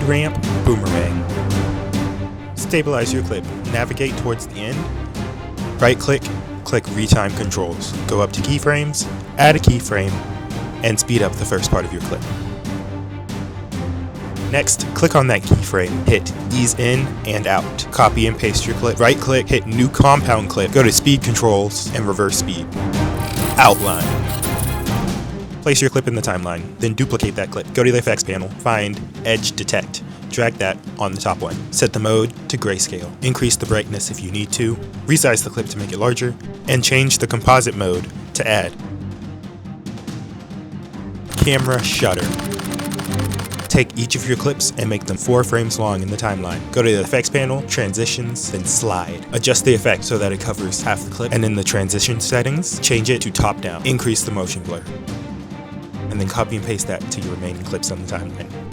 ramp, boomerang. Stabilize your clip. Navigate towards the end. Right-click, click Retime Controls. Go up to keyframes, add a keyframe, and speed up the first part of your clip. Next, click on that keyframe, hit ease in and out. Copy and paste your clip. Right-click, hit New Compound Clip, go to Speed Controls, and reverse speed. Outline. Place your clip in the timeline, then duplicate that clip. Go to the effects panel, find Edge Detect. Drag that on the top one. Set the mode to grayscale. Increase the brightness if you need to. Resize the clip to make it larger. And change the composite mode to add. Camera shutter. Take each of your clips and make them 4 frames long in the timeline. Go to the effects panel, transitions, then slide. Adjust the effect so that it covers half the clip. And in the transition settings, change it to top down. Increase the motion blur. And then copy and paste that to your remaining clips on the timeline.